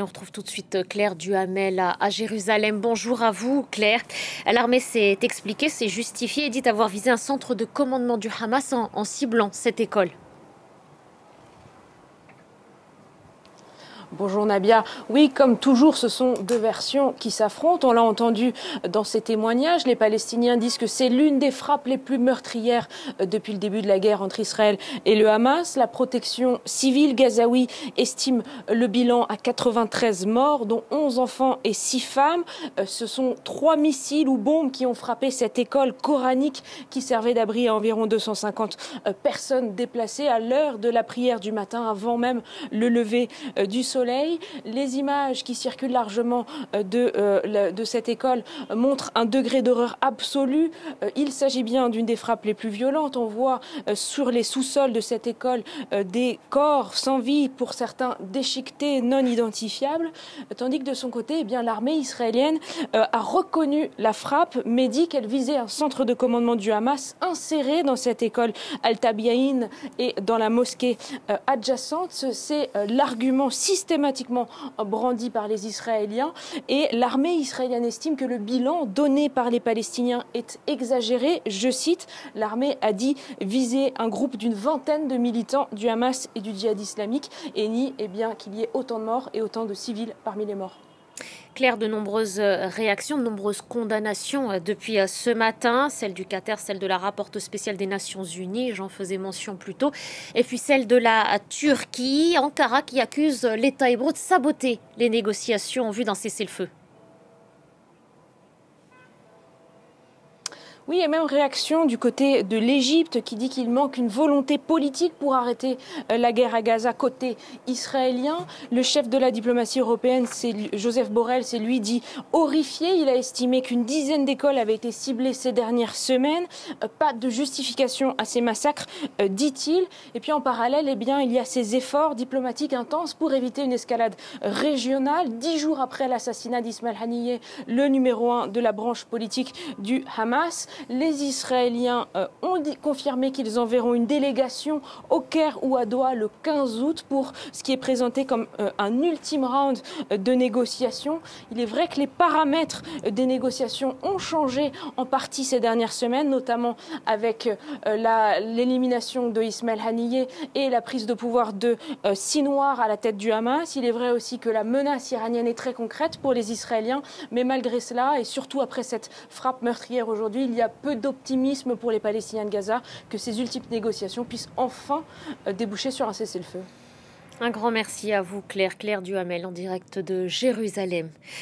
On retrouve tout de suite Claire Duhamel à Jérusalem. Bonjour à vous, Claire. L'armée s'est expliquée, s'est justifiée et dit avoir visé un centre de commandement du Hamas en ciblant cette école. Bonjour Nabia. Oui, comme toujours, ce sont deux versions qui s'affrontent. On l'a entendu dans ces témoignages. Les Palestiniens disent que c'est l'une des frappes les plus meurtrières depuis le début de la guerre entre Israël et le Hamas. La protection civile gazaoui estime le bilan à 93 morts, dont 11 enfants et 6 femmes. Ce sont 3 missiles ou bombes qui ont frappé cette école coranique qui servait d'abri à environ 250 personnes déplacées à l'heure de la prière du matin, avant même le lever du soleil. Les images qui circulent largement de cette école montrent un degré d'horreur absolu. Il s'agit bien d'une des frappes les plus violentes. On voit sur les sous-sols de cette école des corps sans vie, pour certains déchiquetés, non identifiables, tandis que de son côté, l'armée israélienne a reconnu la frappe, mais dit qu'elle visait un centre de commandement du Hamas inséré dans cette école Al-Tabiaïn et dans la mosquée adjacente. C'est l'argument systématiquement brandi par les Israéliens, et l'armée israélienne estime que le bilan donné par les Palestiniens est exagéré. Je cite, l'armée a dit viser un groupe d'une vingtaine de militants du Hamas et du djihad islamique, et nie qu'il y ait autant de morts et autant de civils parmi les morts. Claire, de nombreuses réactions, de nombreuses condamnations depuis ce matin, celle du Qatar, celle de la rapporteure spéciale des Nations Unies, j'en faisais mention plus tôt, et puis celle de la Turquie, Ankara, qui accuse l'État hébreu de saboter les négociations en vue d'un cessez-le-feu. Oui, et même réaction du côté de l'Égypte qui dit qu'il manque une volonté politique pour arrêter la guerre à Gaza côté israélien. Le chef de la diplomatie européenne, Joseph Borrell, s'est lui dit horrifié. Il a estimé qu'une dizaine d'écoles avaient été ciblées ces dernières semaines. Pas de justification à ces massacres, dit-il. Et puis en parallèle, il y a ces efforts diplomatiques intenses pour éviter une escalade régionale. 10 jours après l'assassinat d'Ismail Haniyeh, le numéro 1 de la branche politique du Hamas. Les Israéliens ont confirmé qu'ils enverront une délégation au Caire ou à Doha le 15 août pour ce qui est présenté comme un ultime round de négociations. Il est vrai que les paramètres des négociations ont changé en partie ces dernières semaines, notamment avec l'élimination de Ismail Haniyeh et la prise de pouvoir de Sinwar à la tête du Hamas. Il est vrai aussi que la menace iranienne est très concrète pour les Israéliens, mais malgré cela, et surtout après cette frappe meurtrière aujourd'hui, il y a peu d'optimisme pour les Palestiniens de Gaza que ces ultimes négociations puissent enfin déboucher sur un cessez-le-feu. Un grand merci à vous, Claire Duhamel, en direct de Jérusalem.